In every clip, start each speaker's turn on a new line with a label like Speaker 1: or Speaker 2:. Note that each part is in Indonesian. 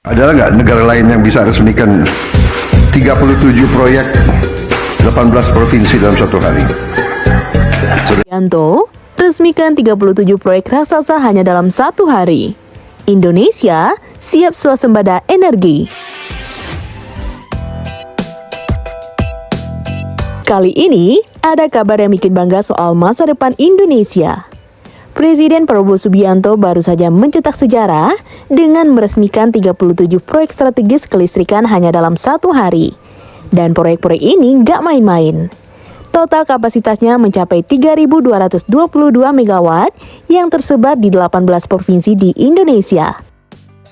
Speaker 1: Adalah nggak negara lain yang bisa resmikan 37 proyek 18 provinsi dalam satu hari?
Speaker 2: Yanto resmikan 37 proyek raksasa hanya dalam satu hari. Indonesia siap swasembada energi. Kali ini ada kabar yang bikin bangga soal masa depan Indonesia. Presiden Prabowo Subianto baru saja mencetak sejarah dengan meresmikan 37 proyek strategis kelistrikan hanya dalam satu hari. Dan proyek-proyek ini nggak main-main. Total kapasitasnya mencapai 3.222 MW yang tersebar di 18 provinsi di Indonesia.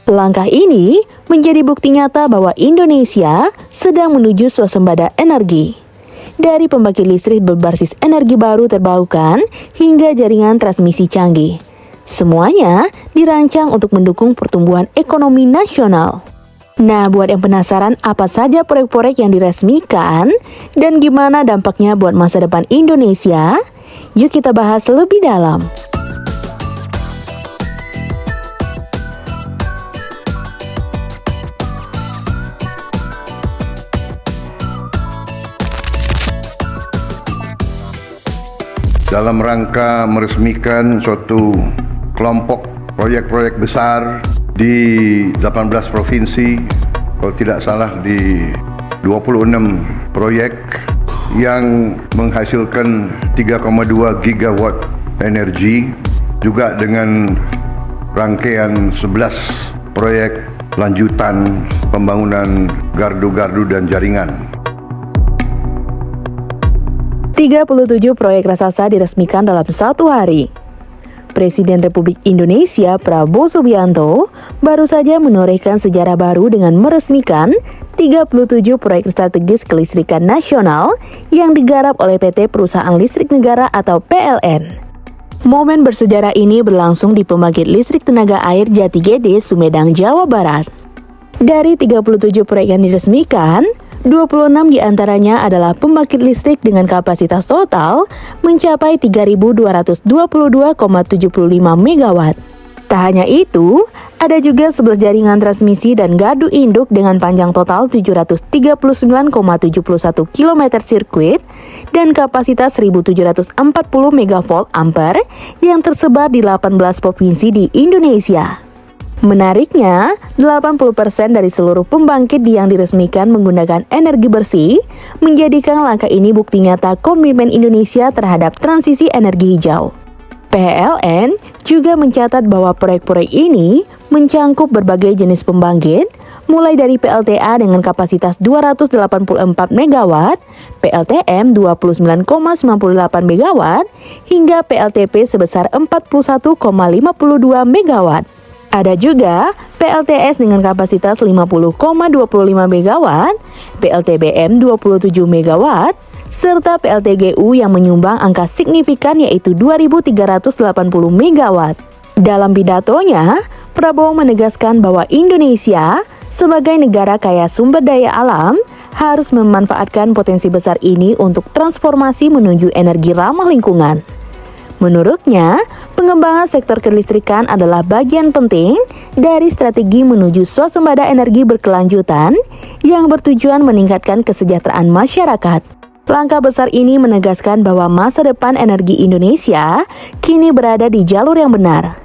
Speaker 2: Langkah ini menjadi bukti nyata bahwa Indonesia sedang menuju swasembada energi. Dari pembangkit listrik berbasis energi baru terbarukan hingga jaringan transmisi canggih. Semuanya dirancang untuk mendukung pertumbuhan ekonomi nasional. Nah, buat yang penasaran apa saja proyek-proyek yang diresmikan dan gimana dampaknya buat masa depan Indonesia, yuk kita bahas lebih dalam.
Speaker 1: Dalam rangka meresmikan suatu kelompok proyek-proyek besar di 18 provinsi, kalau tidak salah di 26 proyek yang menghasilkan 3,2 gigawatt energi, juga dengan rangkaian 11 proyek lanjutan pembangunan gardu-gardu dan jaringan.
Speaker 2: 37 proyek raksasa diresmikan dalam satu hari. Presiden Republik Indonesia Prabowo Subianto baru saja menorehkan sejarah baru dengan meresmikan 37 proyek strategis kelistrikan nasional yang digarap oleh PT Perusahaan Listrik Negara atau PLN. Momen bersejarah ini berlangsung di Pembangkit Listrik Tenaga Air Jati Gede, Sumedang, Jawa Barat. Dari 37 proyek yang diresmikan, 26 diantaranya adalah pembangkit listrik dengan kapasitas total mencapai 3.222,75 MW. Tak hanya itu, ada juga 11 jaringan transmisi dan gardu induk dengan panjang total 739,71 km sirkuit dan kapasitas 1.740 MV ampere yang tersebar di 18 provinsi di Indonesia. Menariknya, 80% dari seluruh pembangkit yang diresmikan menggunakan energi bersih, menjadikan langkah ini bukti nyata komitmen Indonesia terhadap transisi energi hijau. PLN juga mencatat bahwa proyek-proyek ini mencangkup berbagai jenis pembangkit, mulai dari PLTA dengan kapasitas 284 MW, PLTM 29,98 MW, hingga PLTP sebesar 41,52 MW. Ada juga PLTS dengan kapasitas 50,25 MW, PLTBM 27 MW, serta PLTGU yang menyumbang angka signifikan yaitu 2.380 MW. Dalam pidatonya, Prabowo menegaskan bahwa Indonesia sebagai negara kaya sumber daya alam harus memanfaatkan potensi besar ini untuk transformasi menuju energi ramah lingkungan. Menurutnya, pengembangan sektor kelistrikan adalah bagian penting dari strategi menuju swasembada energi berkelanjutan yang bertujuan meningkatkan kesejahteraan masyarakat. Langkah besar ini menegaskan bahwa masa depan energi Indonesia kini berada di jalur yang benar.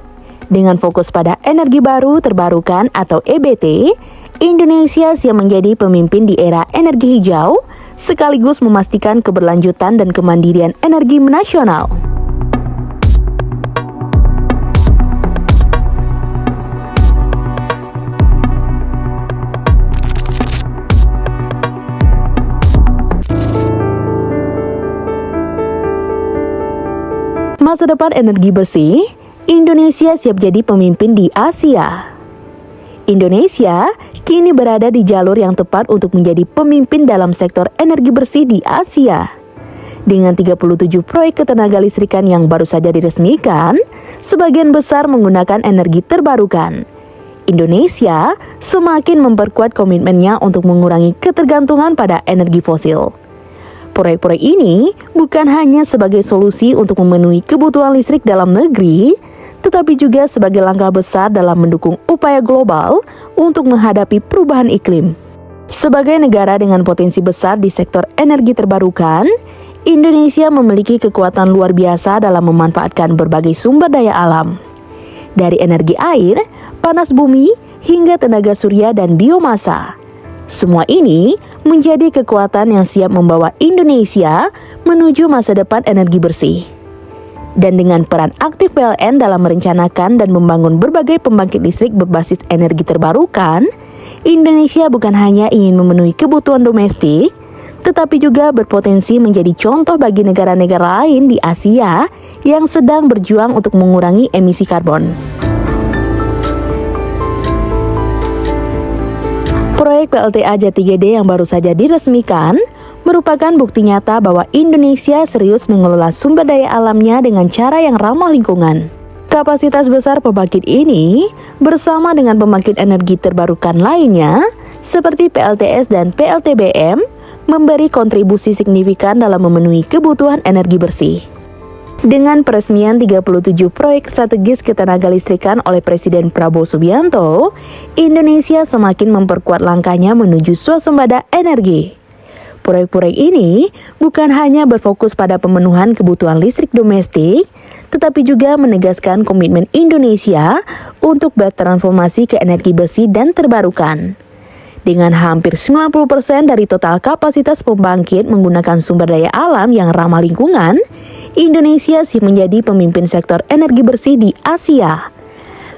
Speaker 2: Dengan fokus pada energi baru terbarukan atau EBT, Indonesia siap menjadi pemimpin di era energi hijau, sekaligus memastikan keberlanjutan dan kemandirian energi nasional. Masa depan energi bersih, Indonesia siap jadi pemimpin di Asia. Indonesia kini berada di jalur yang tepat untuk menjadi pemimpin dalam sektor energi bersih di Asia. Dengan 37 proyek ketenaga listrikan yang baru saja diresmikan, sebagian besar menggunakan energi terbarukan. Indonesia semakin memperkuat komitmennya untuk mengurangi ketergantungan pada energi fosil. Proyek-proyek ini bukan hanya sebagai solusi untuk memenuhi kebutuhan listrik dalam negeri, tetapi juga sebagai langkah besar dalam mendukung upaya global untuk menghadapi perubahan iklim. Sebagai negara dengan potensi besar di sektor energi terbarukan, Indonesia memiliki kekuatan luar biasa dalam memanfaatkan berbagai sumber daya alam. Dari energi air, panas bumi, hingga tenaga surya dan biomasa. Semua ini menjadi kekuatan yang siap membawa Indonesia menuju masa depan energi bersih. Dan dengan peran aktif PLN dalam merencanakan dan membangun berbagai pembangkit listrik berbasis energi terbarukan, Indonesia bukan hanya ingin memenuhi kebutuhan domestik, tetapi juga berpotensi menjadi contoh bagi negara-negara lain di Asia yang sedang berjuang untuk mengurangi emisi karbon. Proyek PLTA Jati Gede yang baru saja diresmikan merupakan bukti nyata bahwa Indonesia serius mengelola sumber daya alamnya dengan cara yang ramah lingkungan. Kapasitas besar pembangkit ini bersama dengan pembangkit energi terbarukan lainnya seperti PLTS dan PLTBM memberi kontribusi signifikan dalam memenuhi kebutuhan energi bersih. Dengan peresmian 37 proyek strategis ketenaga listrikan oleh Presiden Prabowo Subianto, Indonesia semakin memperkuat langkahnya menuju swasembada energi. Proyek-proyek ini bukan hanya berfokus pada pemenuhan kebutuhan listrik domestik, tetapi juga menegaskan komitmen Indonesia untuk bertransformasi ke energi bersih dan terbarukan. Dengan hampir 90% dari total kapasitas pembangkit menggunakan sumber daya alam yang ramah lingkungan, Indonesia siap menjadi pemimpin sektor energi bersih di Asia.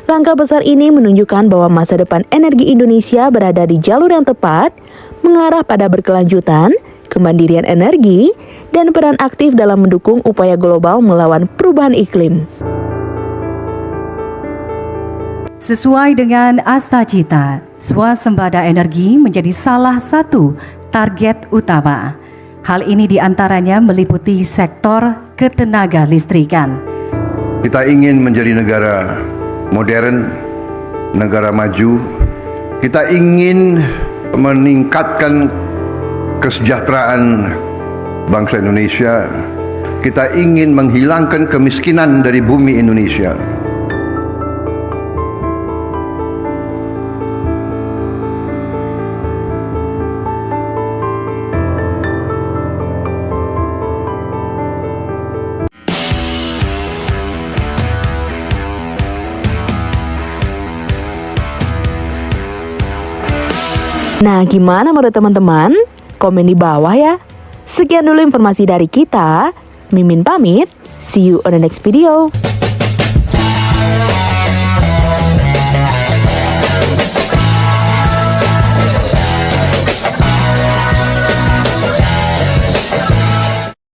Speaker 2: Langkah besar ini menunjukkan bahwa masa depan energi Indonesia berada di jalur yang tepat, mengarah pada berkelanjutan, kemandirian energi, dan peran aktif dalam mendukung upaya global melawan perubahan iklim.
Speaker 3: Sesuai dengan Astacita, swasembada energi menjadi salah satu target utama. Hal ini diantaranya meliputi sektor ketenaga listrikan.
Speaker 1: Kita ingin menjadi negara modern, negara maju. Kita ingin meningkatkan kesejahteraan bangsa Indonesia. Kita ingin menghilangkan kemiskinan dari bumi Indonesia.
Speaker 2: Nah, gimana menurut teman-teman? Komen di bawah ya. Sekian dulu informasi dari kita. Mimin pamit. See you on the next video.